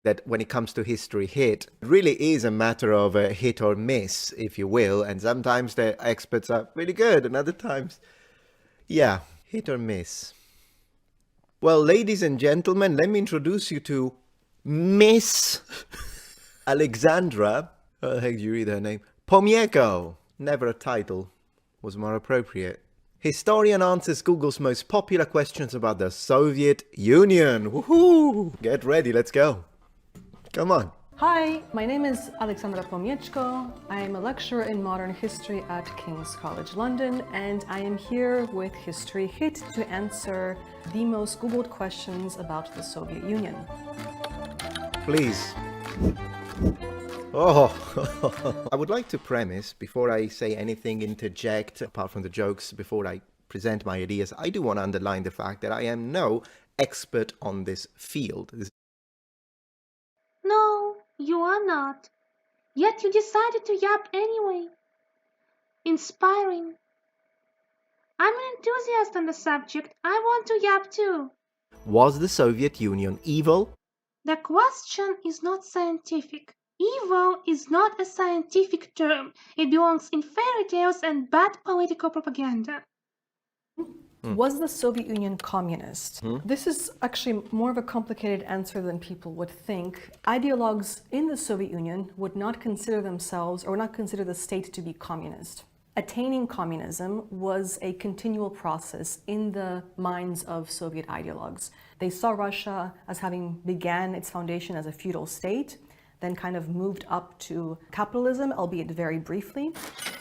that when it comes to history hit, it really is a matter of a hit or miss, if you will. And sometimes the experts are really good, and other times, yeah, hit or miss. Well, ladies and gentlemen, let me introduce you to Miss Alexandra. How the heck do you read her name? Pomieko. Never a title. Was more appropriate. Historian answers Google's most popular questions about the Soviet Union. Woohoo! Get ready, let's go. Come on. Hi, my name is Alexandra Pomieczko. I am a lecturer in modern history at King's College London, and I am here with History Hit to answer the most Googled questions about the Soviet Union. Please. Oh, I would like to premise, before I say anything, interject, apart from the jokes, before I present my ideas, I do want to underline the fact that I am no expert on this field. No, you are not. Yet you decided to yap anyway. Inspiring. I'm an enthusiast on the subject. I want to yap too. Was the Soviet Union evil? The question is not scientific. Evil is not a scientific term. It belongs in fairy tales and bad political propaganda. Was the Soviet Union communist? This is actually more of a complicated answer than people would think. Ideologues in the Soviet Union would not consider themselves or not consider the state to be communist. Attaining communism was a continual process in the minds of Soviet ideologues. They saw Russia as having began its foundation as a feudal state, then kind of moved up to capitalism, albeit very briefly.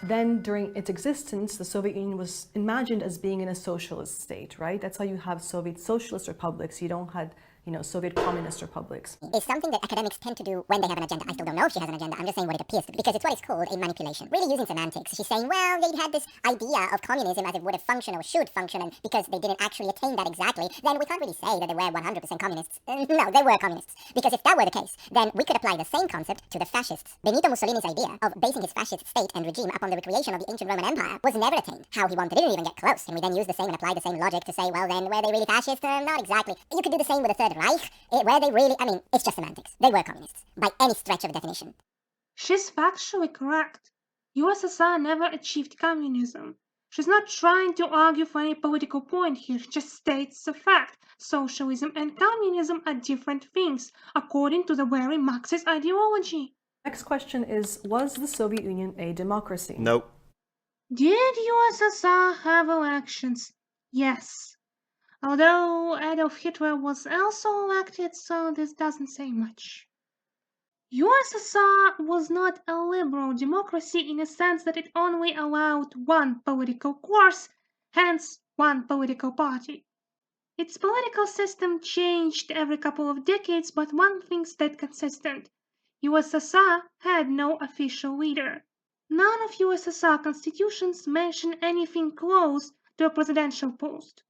Then during its existence, the Soviet Union was imagined as being in a socialist state, right? That's how you have Soviet socialist republics. You don't have, Soviet communist republics. Is something that academics tend to do when they have an agenda. I still don't know if she has an agenda. I'm just saying what it appears to be, because it's what is called a manipulation. Really using semantics. She's saying, well, they had this idea of communism as it would have functioned or should function, and because they didn't actually attain that exactly, then we can't really say that they were 100% communists. No, they were communists. Because if that were the case, then we could apply the same concept to the fascists. Benito Mussolini's idea of basing his fascist state and regime upon the recreation of the ancient Roman Empire was never attained. How he wanted, didn't even get close. And we then use the same and apply the same logic to say, well, then were they really fascist? Not exactly. You could do the same with the Third Reich. Were they really? I mean, it's just semantics. They were communists, by any stretch of the definition. She's factually correct. USSR never achieved communism. She's not trying to argue for any political point here, she just states the fact. Socialism and communism are different things, according to the very Marxist ideology. Next question is, was the Soviet Union a democracy? Nope. Did USSR have elections? Yes. Although Adolf Hitler was also elected, so this doesn't say much. USSR was not a liberal democracy in a sense that it only allowed one political course, hence one political party. Its political system changed every couple of decades, but one thing stayed consistent. USSR had no official leader. None of USSR constitutions mention anything close to a presidential post.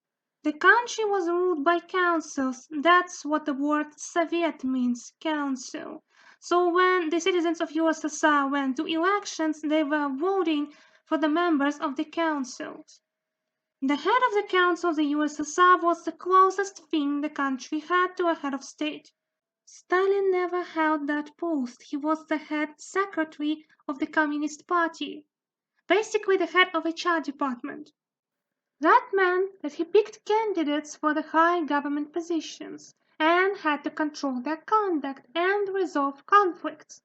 The country was ruled by councils. That's what the word Soviet means, council. So when the citizens of USSR went to elections, they were voting for the members of the councils. The head of the council of the USSR was the closest thing the country had to a head of state. Stalin never held that post. He was the head secretary of the Communist Party, basically the head of HR department. That meant that he picked candidates for the high government positions and had to control their conduct and resolve conflicts.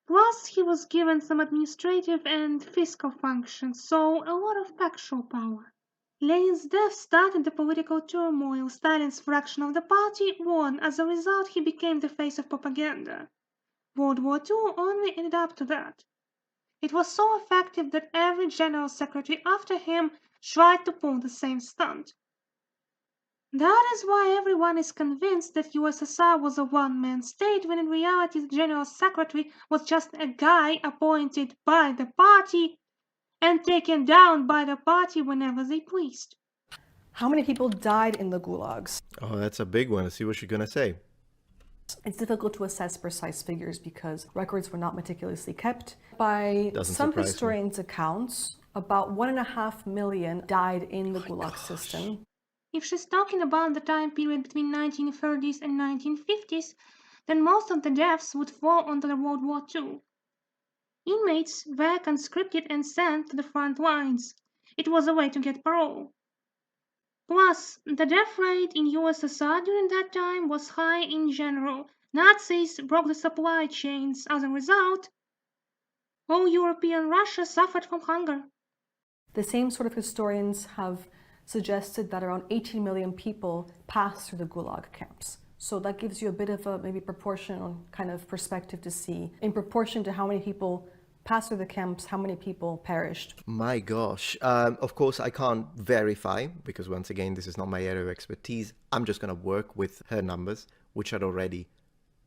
Plus, he was given some administrative and fiscal functions, so a lot of factual power. Lenin's death started the political turmoil. Stalin's fraction of the party won. As a result, he became the face of propaganda. World War II only ended up to that. It was so effective that every general secretary after him tried to pull the same stunt. That is why everyone is convinced that USSR was a one-man state, when in reality the general secretary was just a guy appointed by the party and taken down by the party whenever they pleased. How many people died in the gulags? Oh, that's a big one. Let's see what you're gonna say. It's difficult to assess precise figures because records were not meticulously kept. By Doesn't some surprise me. historians' accounts, about 1.5 million died in the gulag system. If she's talking about the time period between 1930s and 1950s, then most of the deaths would fall onto the World War II. Inmates were conscripted and sent to the front lines. It was a way to get parole. Plus, the death rate in USSR during that time was high in general. Nazis broke the supply chains. As a result, all European Russia suffered from hunger. The same sort of historians have suggested that around 18 million people passed through the Gulag camps. So that gives you a bit of a maybe proportional kind of perspective to see, in proportion to how many people passed through the camps, how many people perished. My gosh. Of course, I can't verify because, once again, this is not my area of expertise. I'm just going to work with her numbers, which are already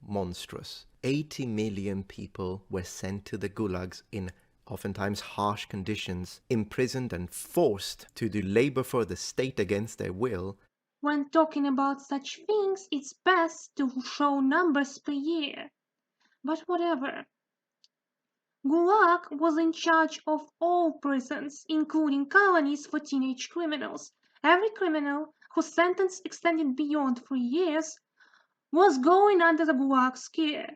monstrous. 80 million people were sent to the gulags in oftentimes harsh conditions, imprisoned and forced to do labor for the state against their will. When talking about such things, it's best to show numbers per year. But whatever. Gulag was in charge of all prisons, including colonies for teenage criminals. Every criminal whose sentence extended beyond 3 years was going under the Gulag's care.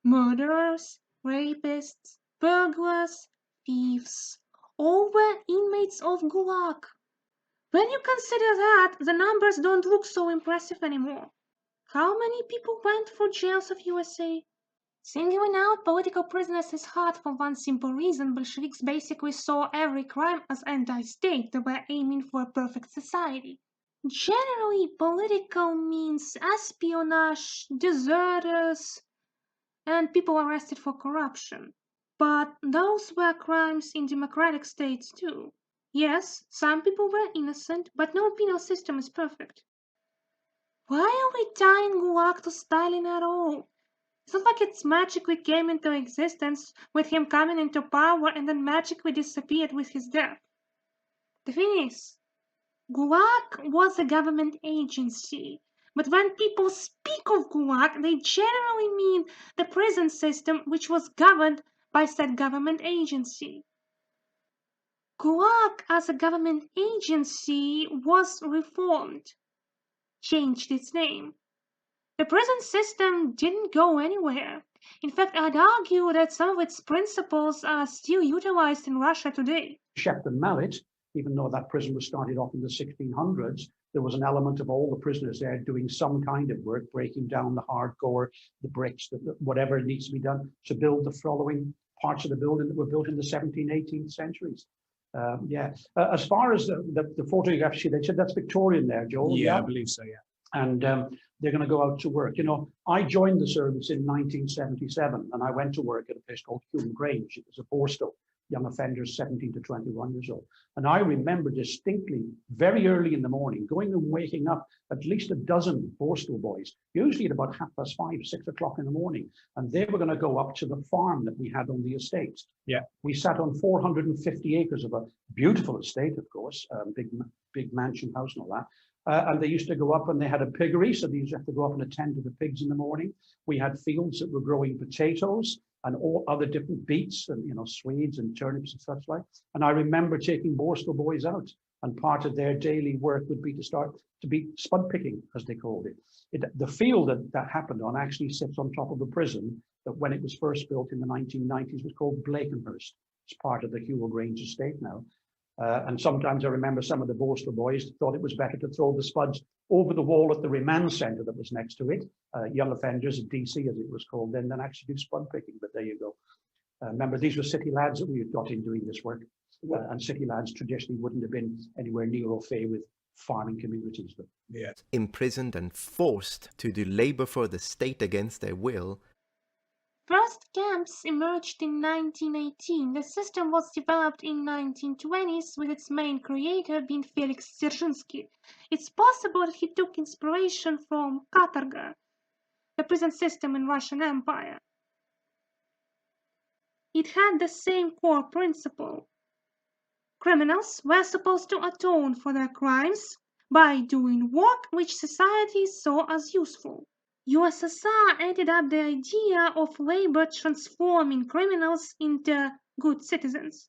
Murderers, rapists, burglars, thieves, all were inmates of Gulag. When you consider that, the numbers don't look so impressive anymore. How many people went through jails of USA? Singling out political prisoners is hard for one simple reason. Bolsheviks basically saw every crime as anti-state. They were aiming for a perfect society. Generally, political means espionage, deserters, and people arrested for corruption. But those were crimes in democratic states too. Yes, some people were innocent, but no penal system is perfect. Why are we tying Gulag to Stalin at all? It's not like it magically came into existence with him coming into power and then magically disappeared with his death. The thing is, Gulag was a government agency, but when people speak of Gulag, they generally mean the prison system which was governed by said government agency. Gulag as a government agency was reformed, changed its name. The prison system didn't go anywhere. In fact, I'd argue that some of its principles are still utilized in Russia today. Shepton Mallet, even though that prison was started off in the 1600s, there was an element of all the prisoners there doing some kind of work, breaking down the hardcore, the bricks, whatever needs to be done to build the following parts of the building that were built in the 17th, 18th centuries. As far as the photographs, they said that's Victorian there, Joel. Yeah, I believe so, yeah. And they're going to go out to work. You know, I joined the service in 1977, and I went to work at a place called Hume Grange. It was a Borstal, young offenders 17 to 21 years old. And I remember distinctly, very early in the morning, going and waking up at least a dozen Borstal boys, usually at about 5:30, 6 o'clock in the morning. And they were going to go up to the farm that we had on the estate. Yeah. We sat on 450 acres of a beautiful estate, of course, big mansion house and all that. And they used to go up and they had a piggery, so they used to have to go up and attend to the pigs in the morning. We had fields that were growing potatoes and all other different beets and, you know, swedes and turnips and such like. And I remember taking Borstal boys out, and part of their daily work would be to be spud picking, as they called it. The field that happened on actually sits on top of a prison that, when it was first built in the 1990s, was called Blakenhurst. It's part of the Hewell Grange estate now. And sometimes I remember some of the Borstal boys thought it was better to throw the spuds over the wall at the remand centre that was next to it, young offenders at DC as it was called then, than actually do spud picking. But there you go. Remember, these were city lads that we had got in doing this work. And city lads traditionally wouldn't have been anywhere near au fait with farming communities. But Yeah. Imprisoned and forced to do labor for the state against their will. First camps emerged in 1918. The system was developed in 1920s with its main creator being Felix Dzerzhinsky. It's possible that he took inspiration from katorga, the prison system in Russian Empire. It had the same core principle. Criminals were supposed to atone for their crimes by doing work which society saw as useful. USSR ended up the idea of labor transforming criminals into good citizens.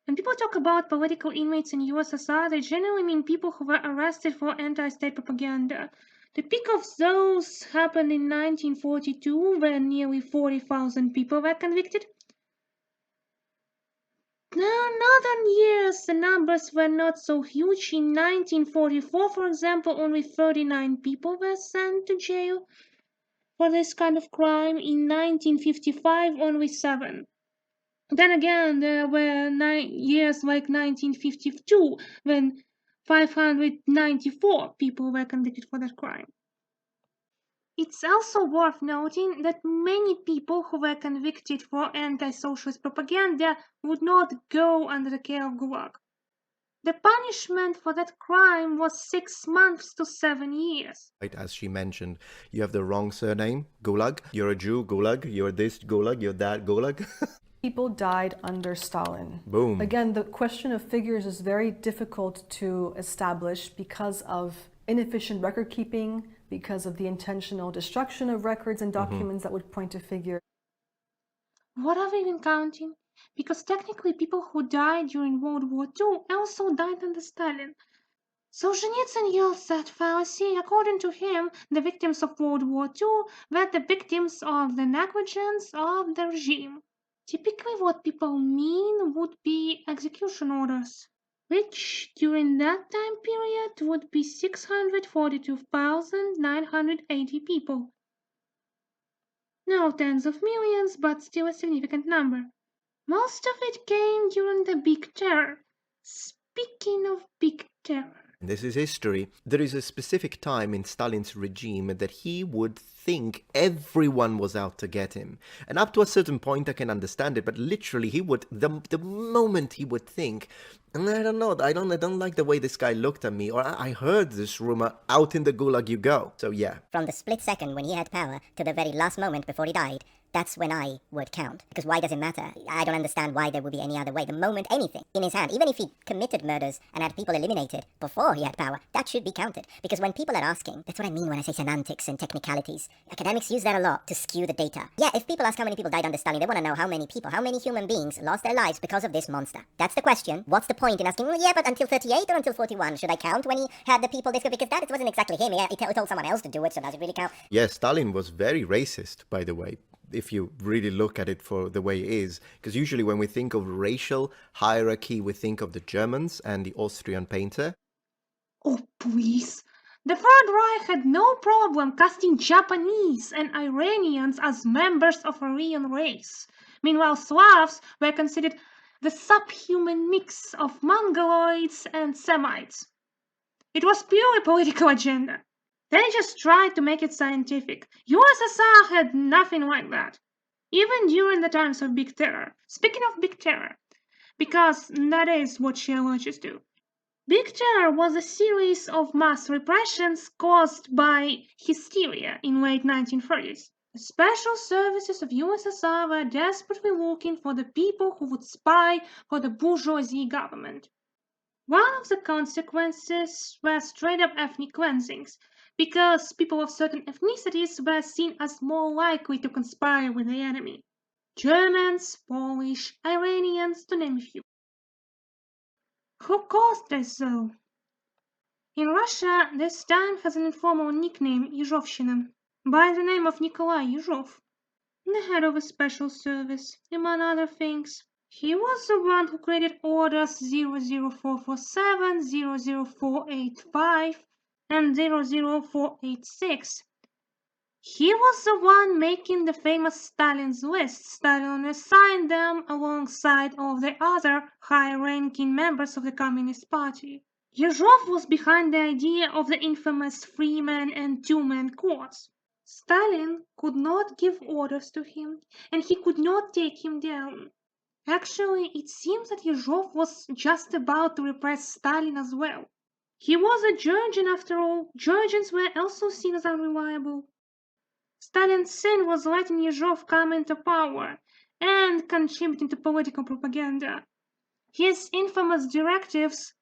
When people talk about political inmates in USSR, they generally mean people who were arrested for anti-state propaganda. The peak of those happened in 1942, when nearly 40,000 people were convicted. Now, in other years, the numbers were not so huge. In 1944, for example, only 39 people were sent to jail for this kind of crime. In 1955, only 7. Then again, there were years like 1952, when 594 people were convicted for that crime. It's also worth noting that many people who were convicted for anti-socialist propaganda would not go under the care of Gulag. The punishment for that crime was 6 months to 7 years. Right, as she mentioned, you have the wrong surname, Gulag. You're a Jew, Gulag. You're this, Gulag. You're that, Gulag. People died under Stalin. Boom. Again, the question of figures is very difficult to establish because of inefficient record keeping, because of the intentional destruction of records and documents that would point to figures. What are we even counting? Because technically people who died during World War II also died under Stalin. Solzhenitsyn used that fallacy. According to him, the victims of World War II were the victims of the negligence of the regime. Typically what people mean would be execution orders, which during that time period would be 642,980 people. No tens of millions, but still a significant number. Most of it came during the Big Terror. Speaking of Big Terror, This is history. There is a specific time in Stalin's regime that he would think everyone was out to get him. And up to a certain point I can understand it, but literally he would, the moment he would think, and I don't know, I don't like the way this guy looked at me, or I heard this rumor, out in the gulag you go. So yeah. From the split second when he had power to the very last moment before he died, that's when I would count. Because why does it matter? I don't understand why there would be any other way. The moment anything in his hand, even if he committed murders and had people eliminated before he had power, that should be counted. Because when people are asking, that's what I mean when I say semantics and technicalities. Academics use that a lot to skew the data. Yeah, if people ask how many people died under Stalin, they want to know how many people, how many human beings lost their lives because of this monster. That's the question. What's the point in asking, well, yeah, but until 38 or until 41? Should I count when he had the people this good? Because that wasn't exactly him. He told someone else to do it, so does it really count? Yes, Stalin was very racist, by the way, if you really look at it for the way it is. Because usually when we think of racial hierarchy, we think of the Germans and the Austrian painter. oh please. The Third Reich had no problem casting Japanese and Iranians as members of Aryan race. Meanwhile, Slavs were considered the subhuman mix of Mongoloids and Semites. It was purely political agenda. They just tried to make it scientific. USSR had nothing like that, even during the times of Big Terror. Speaking of Big Terror, because that is what Scientologists do. Big Terror was a series of mass repressions caused by hysteria in late 1930s. The special services of USSR were desperately looking for the people who would spy for the bourgeoisie government. One of the consequences were straight-up ethnic cleansings, because people of certain ethnicities were seen as more likely to conspire with the enemy. Germans, Polish, Iranians, to name a few. Who caused this, though? In Russia, this time has an informal nickname, Yezhovshchina, by the name of Nikolai Yezhov, the head of a special service, among other things. He was the one who created orders 00447, 00485, and 00486. He was the one making the famous Stalin's list. Stalin assigned them alongside of the other high-ranking members of the Communist Party. Yezhov was behind the idea of the infamous three-man and two-man courts. Stalin could not give orders to him, and he could not take him down. Actually, it seems that Yezhov was just about to repress Stalin as well. He was a Georgian after all. Georgians were also seen as unreliable. Stalin's sin was letting Yezhov come into power and contributing to political propaganda. His infamous directives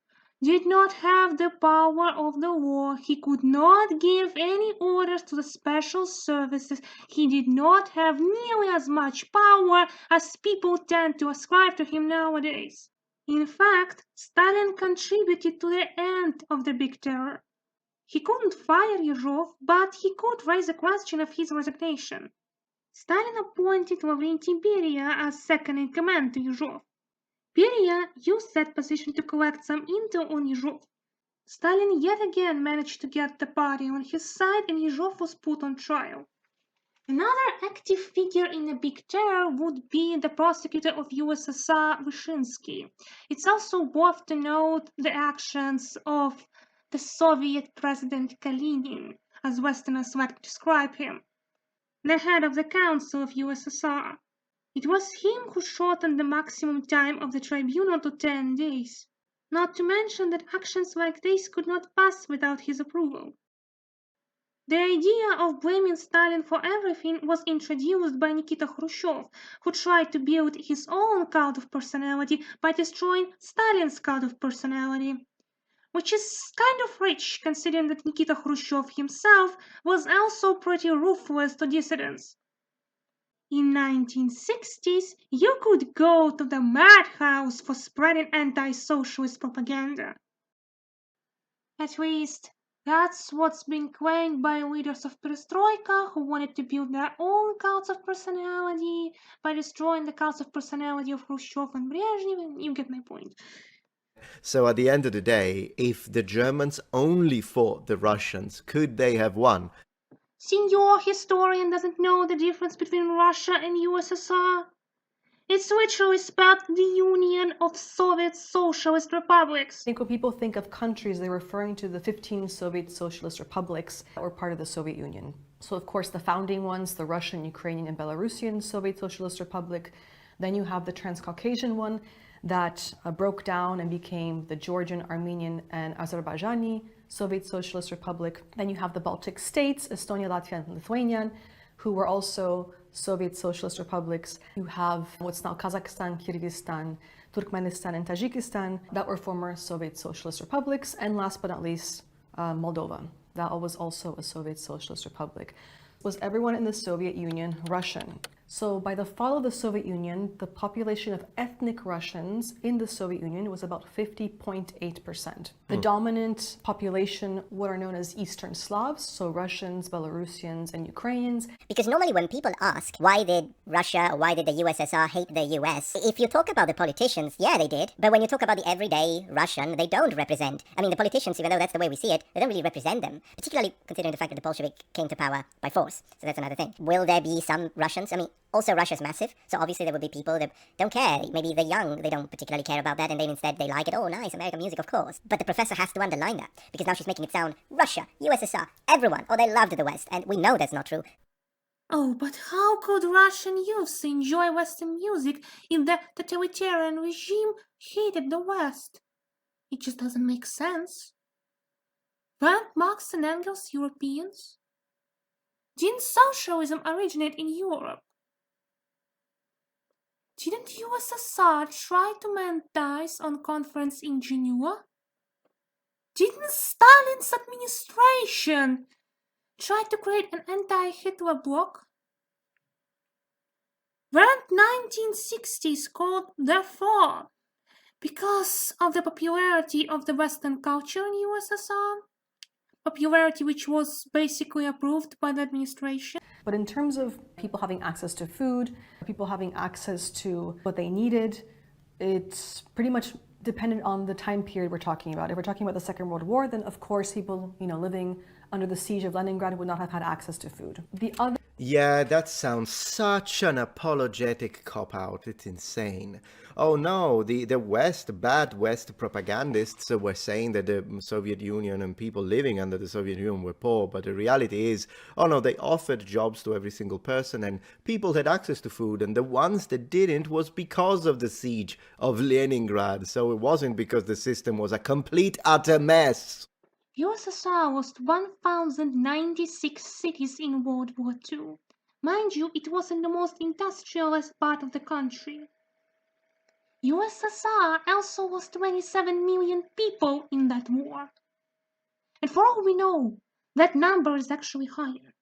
did not have the power of the law. He could not give any orders to the special services. He did not have nearly as much power as people tend to ascribe to him nowadays. In fact, Stalin contributed to the end of the Big Terror. He couldn't fire Yezhov, but he could raise a question of his resignation. Stalin appointed Lavrentiy Beria as second-in-command to Yezhov. Beria used that position to collect some intel on Yezhov. Stalin yet again managed to get the party on his side, and Yezhov was put on trial. Another active figure in the Big Terror would be the prosecutor of USSR, Vyshinsky. It's also worth to note the actions of the Soviet President Kalinin, as Westerners like to describe him, the head of the Council of USSR. It was him who shortened the maximum time of the tribunal to 10 days. Not to mention that actions like this could not pass without his approval. The idea of blaming Stalin for everything was introduced by Nikita Khrushchev, who tried to build his own cult of personality by destroying Stalin's cult of personality, which is kind of rich considering that Nikita Khrushchev himself was also pretty ruthless to dissidents. In 1960s, you could go to the madhouse for spreading anti-socialist propaganda. At least, that's what's been claimed by leaders of Perestroika who wanted to build their own cults of personality by destroying the cults of personality of Khrushchev and Brezhnev. You get my point. So at the end of the day, if the Germans only fought the Russians, could they have won? Senior historian doesn't know the difference between Russia and USSR. It's literally spelled the Union of Soviet Socialist Republics. I think when people think of countries, they're referring to the 15 Soviet Socialist Republics that were part of the Soviet Union. So of course the founding ones, the Russian, Ukrainian, and Belarusian Soviet Socialist Republic. Then you have the Transcaucasian one that broke down and became the Georgian, Armenian, and Azerbaijani Soviet Socialist Republic. Then you have the Baltic states, Estonia, Latvia, and Lithuania, who were also Soviet Socialist Republics. You have what's now Kazakhstan, Kyrgyzstan, Turkmenistan, and Tajikistan that were former Soviet Socialist Republics. And last but not least, Moldova. That was also a Soviet Socialist Republic. Was everyone in the Soviet Union Russian? So by the fall of the Soviet Union, the population of ethnic Russians in the Soviet Union was about 50.8%. The dominant population, what are known as Eastern Slavs, so Russians, Belarusians, and Ukrainians. Because normally when people ask, why did Russia or why did the USSR hate the US? If you talk about the politicians, yeah, they did. But when you talk about the everyday Russian, they don't represent. I mean, the politicians, even though that's the way we see it, they don't really represent them. Particularly considering the fact that the Bolshevik came to power by force. So that's another thing. Will there be some Russians? I mean, also Russia's massive, so obviously there will be people that don't care. Maybe they're young, they don't particularly care about that, and then instead they like it. Oh, nice, American music, of course. But the professor has to underline that, because now she's making it sound Russia, USSR, everyone, oh, they loved the West, and we know that's not true. Oh, but how could Russian youths enjoy Western music if the totalitarian regime hated the West? It just doesn't make sense. Weren't Marx and Engels Europeans? Didn't socialism originate in Europe? Didn't USSR try to mend ties on conference in Geneva? Didn't Stalin's administration try to create an anti-Hitler bloc? Weren't 1960s called the fall because of the popularity of the Western culture in USSR? Popularity which was basically approved by the administration. But in terms of people having access to food, people having access to what they needed, it's pretty much dependent on the time period we're talking about. If we're talking about the Second World War, then of course people, living under the siege of Leningrad would not have had access to food. Yeah, that sounds such an apologetic cop-out. It's insane. Oh no, the West, bad West propagandists were saying that the Soviet Union and people living under the Soviet Union were poor, but the reality is, oh no, they offered jobs to every single person and people had access to food, and the ones that didn't was because of the siege of Leningrad, so it wasn't because the system was a complete utter mess. USSR lost 1,096 cities in World War II. Mind you, it was in the most industrialized part of the country. USSR also lost 27 million people in that war. And for all we know, that number is actually higher.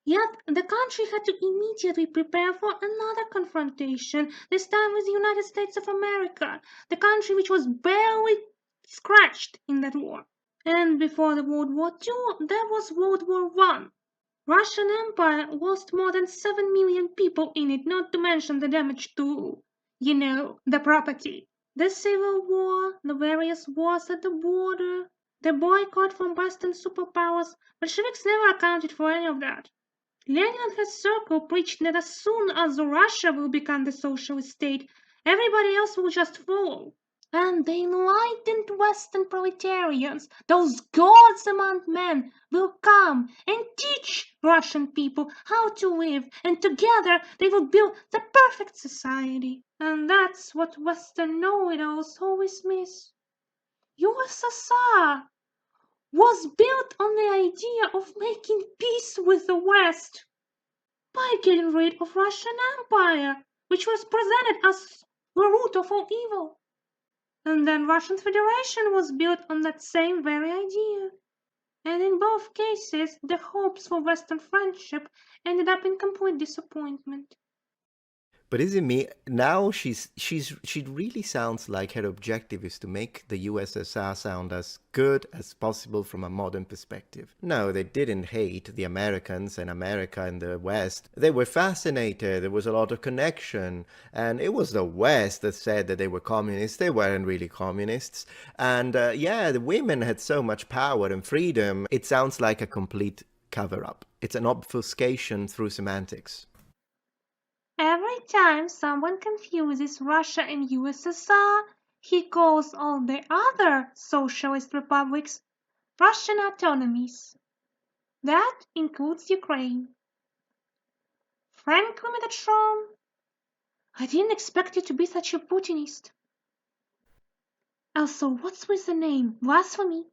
Yet, the country had to immediately prepare for another confrontation, this time with the United States of America, the country which was barely scratched in that war. And before the World War II, there was World War I. Russian Empire lost more than 7 million people in it, not to mention the damage to, the property. The Civil War, the various wars at the border, the boycott from Western superpowers, Bolsheviks never accounted for any of that. Lenin and his circle preached that as soon as Russia will become the socialist state, everybody else will just follow. And the enlightened Western proletarians, those gods among men, will come and teach Russian people how to live, and together they will build the perfect society. And that's what Western know-it-alls always miss. USSR was built on the idea of making peace with the West by getting rid of Russian Empire, which was presented as the root of all evil. And then Russian Federation was built on that same very idea. And in both cases, the hopes for Western friendship ended up in complete disappointment. But is it me now? She really sounds like her objective is to make the USSR sound as good as possible from a modern perspective. No, they didn't hate the Americans and America and the West. They were fascinated. There was a lot of connection, and it was the West that said that they were communists. They weren't really communists. And yeah, the women had so much power and freedom. It sounds like a complete cover-up. It's an obfuscation through semantics. Every time someone confuses Russia and USSR, he calls all the other socialist republics Russian autonomies. That includes Ukraine. Frankly, Metatron, I didn't expect you to be such a Putinist. Also, what's with the name? Blasphemy?